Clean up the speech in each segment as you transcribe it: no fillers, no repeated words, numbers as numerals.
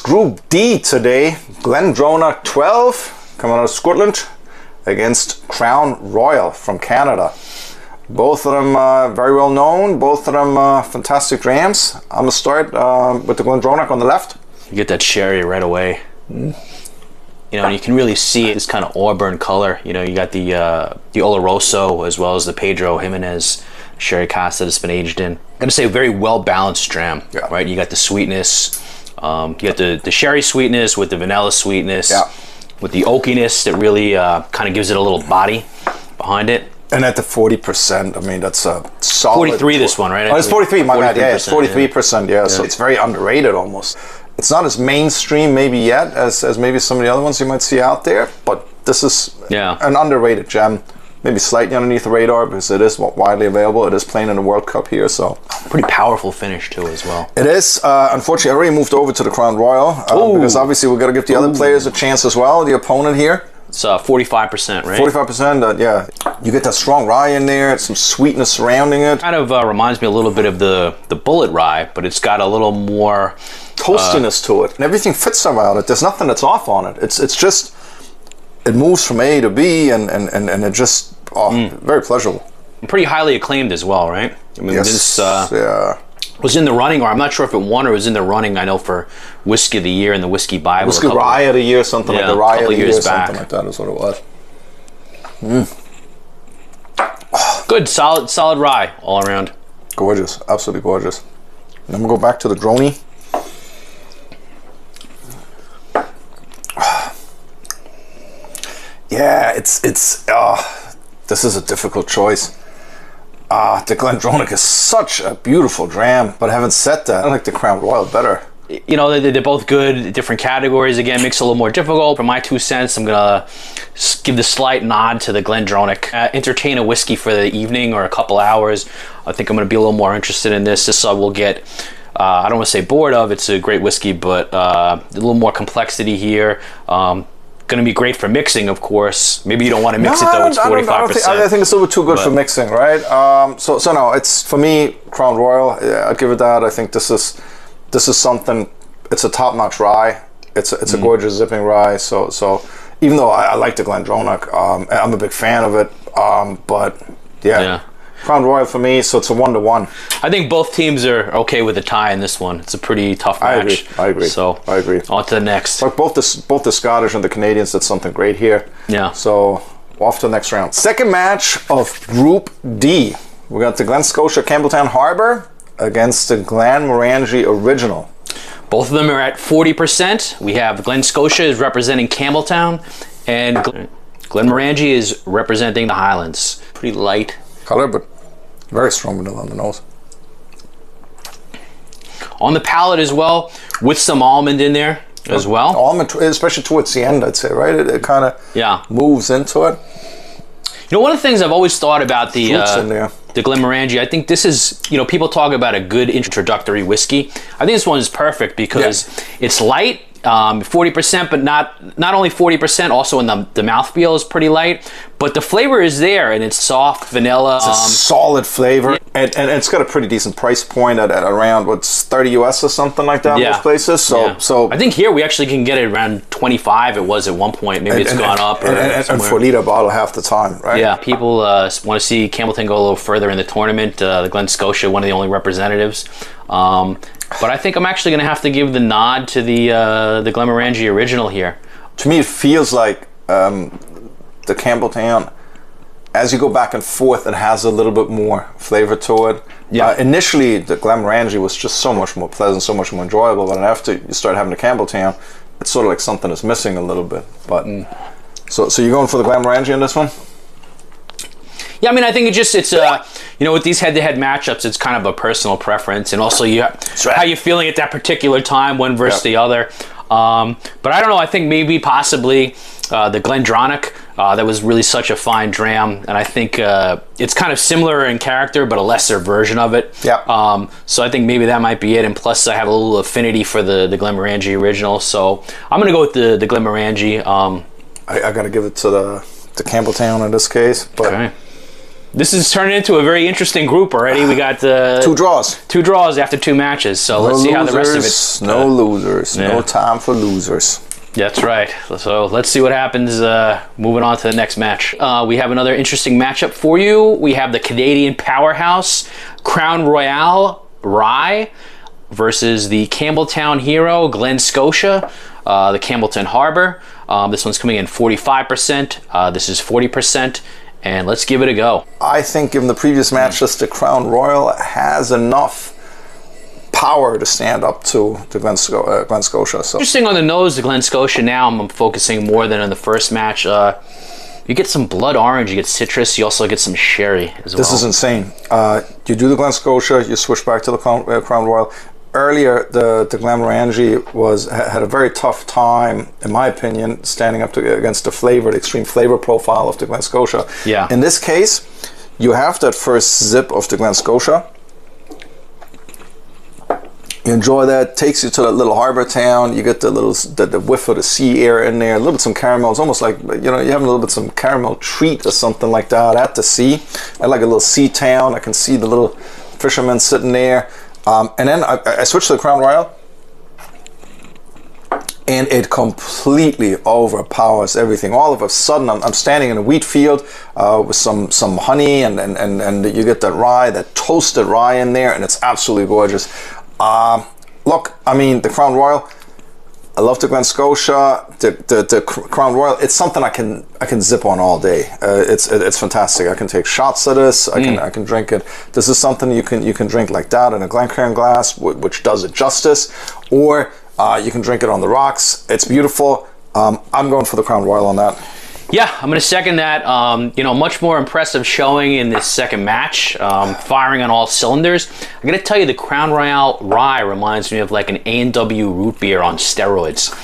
Group D today, GLENDRONACH 12, coming out of Scotland, against Crown Royal from Canada. Both of them very well known, both of them fantastic drams. I'm going to start with the GLENDRONACH on the left. You get that sherry right away. You know, and you can really see this kind of auburn color. You know, you got the Oloroso as well as the Pedro Jimenez sherry cask that it's been aged in. I'm going to say a very well-balanced dram, right? You got the sweetness, you got the sherry sweetness with the vanilla sweetness, with the oakiness that really kind of gives it a little body behind it. And at the 40%, I mean, that's a solid... 43 this one, right? Oh, it's 43, my bad. Yeah, it's 43%, yeah. So it's very underrated almost. It's not as mainstream maybe yet as maybe some of the other ones you might see out there, but this is an underrated gem. Maybe slightly underneath the radar because it is widely available. It is playing in the World Cup here, so... Pretty powerful finish too as well. It is. Unfortunately, I already moved over to the Crown Royal because obviously we've got to give the other players a chance as well, the opponent here. It's 45%, right? 45%, yeah. You get that strong rye in there, some sweetness surrounding it. Kind of reminds me a little bit of the Bullet rye, but it's got a little more... toastiness to it. And everything fits around it. There's nothing that's off on it. It's just... It moves from A to B and it just... very pleasurable. Pretty highly acclaimed as well, right? I mean, this was in the running, or I'm not sure if it won or was in the running, I know, for Whiskey of the Year in the Whiskey Bible. Whiskey Rye of the Year, something like the Rye of the Year, something like that is what it was. Good, solid rye all around. Gorgeous, absolutely gorgeous. And I'm gonna go back to the Droney. Yeah, this is a difficult choice. The GLENDRONACH is such a beautiful dram, but having said that, I like the Crown Royal better. You know, they're both good, different categories. Again, makes it a little more difficult. For my 2 cents, I'm gonna give the slight nod to the GLENDRONACH. Entertain a whiskey for the evening or a couple hours. I think I'm gonna be a little more interested in this, just so we'll get, I don't want to say bored of, it's a great whiskey, but a little more complexity here. Going to be great for mixing, of course. Maybe you don't want to mix it though. It's 45%. I think it's a little bit too good for mixing, right? So no, it's for me Crown Royal. Yeah, I'd give it that. I think this is something. It's a top-notch rye. It's a gorgeous zipping rye. So even though I like the GLENDRONACH, I'm a big fan of it. But yeah. Crown Royal for me, so it's a 1-to-1. I think both teams are okay with a tie in this one. It's a pretty tough match. I agree. So I agree. On to the next. Like both the Scottish and the Canadians did something great here. Yeah. So off to the next round. Second match of Group D. We got the Glen Scotia Campbelltown Harbour against the Glenmorangie Original. Both of them are at 40%. We have Glen Scotia is representing Campbelltown, and Glenmorangie is representing the Highlands. Pretty light color, but very strong vanilla on the nose. On the palate as well, with some almond in there as well. Almond, especially towards the end, I'd say, right? It kind of moves into it. You know, one of the things I've always thought about the Glenmorangie, I think this is, you know, people talk about a good introductory whiskey. I think this one is perfect because it's light, 40%, but not only 40%, also in the mouthfeel is pretty light, but the flavor is there, and it's soft vanilla. It's a solid flavor, and it's got a pretty decent price point at around, what's 30 US or something like that in most places. So I think here we actually can get it around 25. It was at one point. Maybe it's gone up. And for a liter bottle half the time, right? Yeah, people want to see Campbelltown go a little further in the tournament. The Glen Scotia, one of the only representatives. But I think I'm actually going to have to give the nod to the Glenmorangie Original here. To me, it feels like the Campbelltown, as you go back and forth, it has a little bit more flavor to it. Yeah. Initially, the Glenmorangie was just so much more pleasant, so much more enjoyable. But after you start having the Campbelltown, it's sort of like something is missing a little bit. But so you're going for the Glenmorangie in this one? Yeah, I mean, I think it's you know, with these head-to-head matchups, it's kind of a personal preference, and also how you're feeling at that particular time, one versus the other. But I don't know. I think maybe possibly the GLENDRONACH that was really such a fine dram, and I think it's kind of similar in character, but a lesser version of it. Yeah. So I think maybe that might be it, and plus I have a little affinity for the Glenmorangie Original, so I'm gonna go with the Glenmorangie. I got to give it to the Campbelltown in this case, but. Okay. this is turning into a very interesting group already. We got 2 draws. 2 draws after 2 matches. So let's see how the rest of it. No losers. No time for losers. That's right. So let's see what happens moving on to the next match. We have another interesting matchup for you. We have the Canadian powerhouse Crown Royal Rye versus the Campbelltown hero Glen Scotia, the Campbellton Harbor. This one's coming in 45%. This is 40%. And let's give it a go. I think in the previous matches, the Crown Royal has enough power to stand up to Glen Scotia. So interesting on the nose, the Glen Scotia. Now I'm focusing more than in the first match. You get some blood orange, you get citrus, you also get some sherry as well. This is insane. You do the Glen Scotia, you switch back to the Crown Royal. Earlier, the GlenMorangie had a very tough time, in my opinion, standing up against the extreme flavor profile of the Glen Scotia. Yeah. In this case, you have that first zip of the Glen Scotia. You enjoy that. Takes you to that little harbor town. You get the whiff of the sea air in there. A little bit some caramel. It's almost like you're having a little bit some caramel treat or something like that at the sea. I like a little sea town. I can see the little fishermen sitting there. And then I switched to the Crown Royal, and it completely overpowers everything. All of a sudden, I'm standing in a wheat field with some honey, and you get that rye, that toasted rye in there, and it's absolutely gorgeous. Look, I mean, the Crown Royal, I love the Glen Scotia. The Crown Royal, it's something I can zip on all day. It's fantastic. I can take shots of this. I can drink it. This is something you can drink like that in a Glencairn glass, which does it justice, or you can drink it on the rocks. It's beautiful. I'm going for the Crown Royal on that. Yeah, I'm going to second that. Much more impressive showing in this second match, firing on all cylinders. I'm going to tell you, the Crown Royal Rye reminds me of like an A&W root beer on steroids,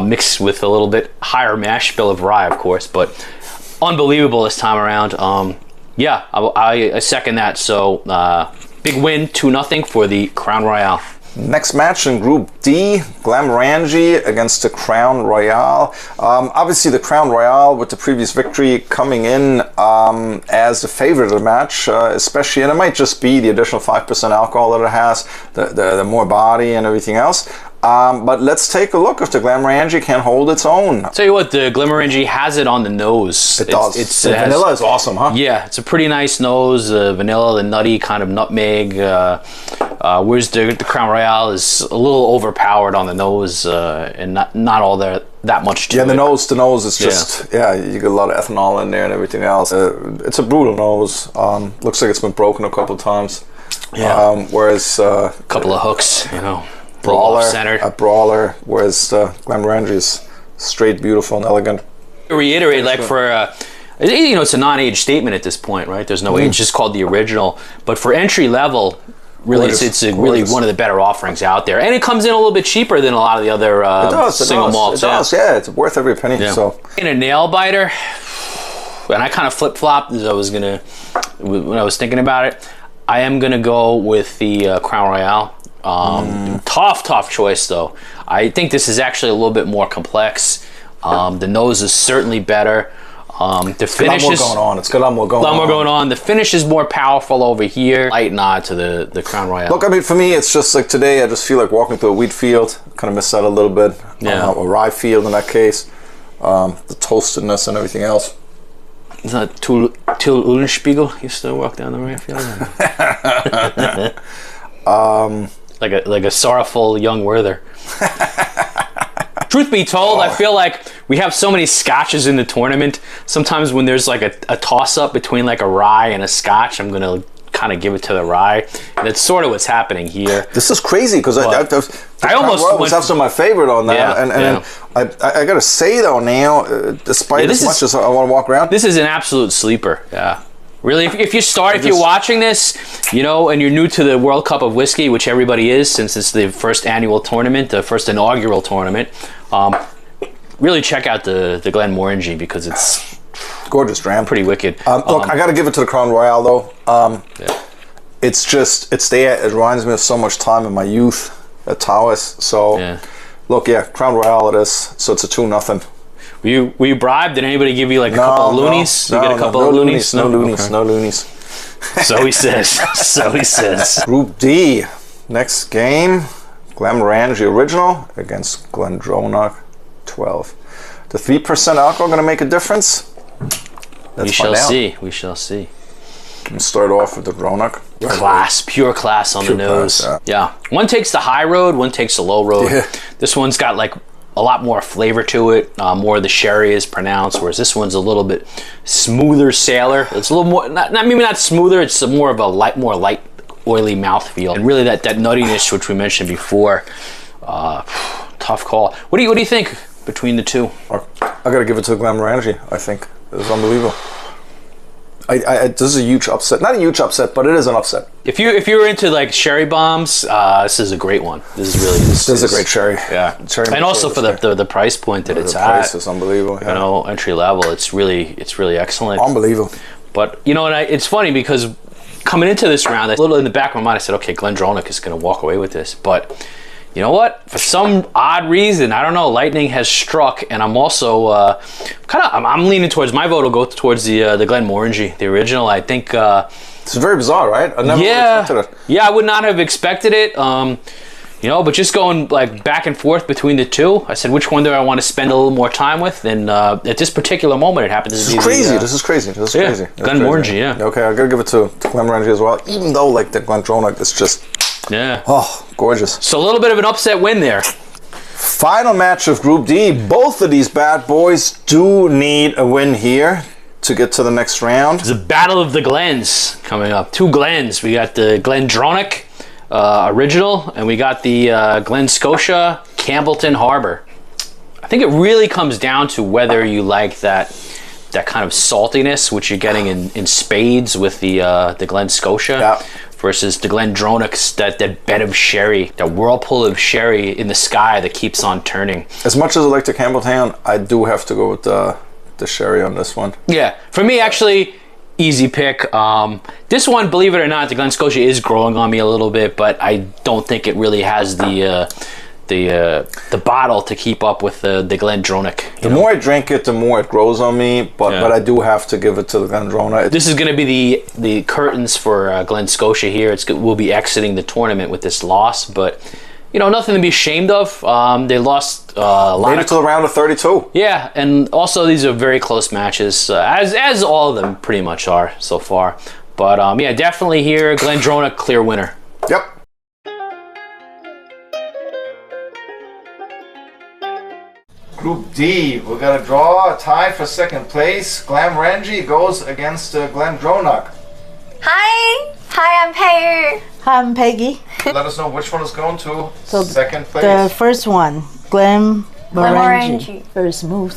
mixed with a little bit higher mash bill of rye, of course, but unbelievable this time around. I second that. So big win, 2-0 for the Crown Royal. Next match in Group D, GlenMorangie against the Crown Royal. Obviously, the Crown Royal, with the previous victory, coming in as the favorite of the match, especially, and it might just be the additional 5% alcohol that it has, the more body and everything else. But let's take a look if the GlenMorangie can hold its own. Tell you what, the GlenMorangie has it on the nose. It does. The vanilla is awesome, huh? Yeah, it's a pretty nice nose. Vanilla, the nutty kind of nutmeg. Whereas the Crown Royal is a little overpowered on the nose, and not all that much to it. Yeah, the nose is just, you get a lot of ethanol in there and everything else. It's a brutal nose. Looks like it's been broken a couple of times. Yeah. Whereas a couple of hooks, a brawler, whereas GlenMorangie is straight, beautiful, and elegant. To reiterate, like for it's a non-age statement at this point, right? There's no age, it's just called the original. But for entry level, really, it's really one of the better offerings out there, and it comes in a little bit cheaper than a lot of the other single malts. It does, yeah. It's worth every penny. Yeah. So in a nail biter, and I kind of flip flopped as when I was thinking about it. I am gonna go with the Crown Royal. Tough choice though. I think this is actually a little bit more complex. The nose is certainly better. The finish is It's got a lot more going on. The finish is more powerful over here. Light nod to the Crown Royal. Look, I mean, for me, it's just like today. I just feel like walking through a wheat field. Kind of miss that a little bit. A rye field in that case. The toastedness and everything else. Is that Till Uhlenspiegel used to walk down the rye field? Like a sorrowful young Werther. Truth be told, I feel like we have so many scotches in the tournament. Sometimes when there's like a toss-up between like a rye and a scotch, I'm going to kind of give it to the rye. And that's sort of what's happening here. This is crazy because I almost was also my favorite on that. I got to say, though, now, despite as much as I want to walk around. This is an absolute sleeper, yeah. Really, if you're watching this, and you're new to the World Cup of Whiskey, which everybody is, since it's the first annual tournament, the first inaugural tournament, really check out the GlenMorangie because it's gorgeous dram, pretty wicked. Look, I got to give it to the Crown Royal though. It's there. It reminds me of so much time in my youth at Taoist. So, look, Crown Royal it is. So it's a 2-0. Were you bribed? Did anybody give you like a couple of loonies? You get a couple of loonies? No loonies. Okay. No loonies. So he says. So he says. Group D. Next game. GLENRONACH original against GLENDRONACH 12. The 3% alcohol going to make a difference? We shall see. We shall see. Let's start off with the Dronach. Class, pure class on the nose. Class, yeah. One takes the high road, one takes the low road. Yeah. This one's got like a lot more flavor to it. More of the sherry is pronounced, whereas this one's a little bit smoother sailor. It's a little more, maybe not smoother. It's more of a more light, oily mouthfeel, and really that nuttiness which we mentioned before. Tough call. What do you think between the two? I gotta give it to GLENRONACH. I think it's unbelievable. This is a huge upset. Not a huge upset, but it is an upset. If you're into like sherry bombs, this is a great one. This is a great sherry. Yeah, cherry and also for the price point that it's at. The price is unbelievable. Yeah. You know, entry level. It's really excellent. Unbelievable. But you know, and it's funny because coming into this round, a little in the back of my mind, I said, okay, GLENDRONACH is going to walk away with this, but. You know what? For some odd reason, I don't know. Lightning has struck, and I'm also I'm leaning towards my vote will go towards the Glenmorangie, the original. I think it's very bizarre, right? I never would have expected it. Yeah, I would not have expected it. You know, but just going like back and forth between the two, I said, which one do I want to spend a little more time with? And at this particular moment, it happens to be crazy. This is crazy. Glenmorangie, yeah. Okay, I gotta give it to GLENRONACH as well. Even though like the GLENDRONACH is just. Yeah. Oh, gorgeous. So a little bit of an upset win there. Final match of Group D. Both of these bad boys do need a win here to get to the next round. It's a battle of the Glens coming up. Two Glens. We got the GLENDRONACH original, and we got the Glen Scotia Campbellton Harbor. I think it really comes down to whether you like that kind of saltiness, which you're getting in spades with the Glen Scotia. Yeah. Versus the GLENDRONACH, that bed of sherry, that whirlpool of sherry in the sky that keeps on turning. As much as I like the Campbelltown, I do have to go with the sherry on this one. Yeah, for me, actually, easy pick. This one, believe it or not, the Glen Scotia is growing on me a little bit, but I don't think it really has the bottle to keep up with the GLENDRONACH. The more I drink it, the more it grows on me, but I do have to give it to the GLENDRONACH. This is going to be the curtains for Glen Scotia here. We'll be exiting the tournament with this loss, but you know, nothing to be ashamed of. They lost a lot. Made it to the round of 32. Yeah, and also these are very close matches, as all of them pretty much are so far. But yeah, definitely here, GLENDRONACH clear winner. Yep. Group D, we got a draw, a tie for second place. GLENRONACH goes against GLENDRONACH. Hi, I'm Pei. Hi, I'm Peggy. Let us know which one is going to second place. The first one, GLENRONACH. Very smooth.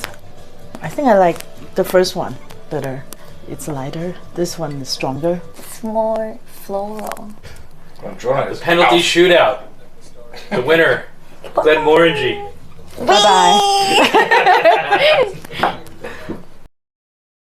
I think I like the first one better. It's lighter. This one is stronger. It's more floral. GLENDRONACH is Penalty out. shootout. The winner, GLENMORANGE. Bye-bye.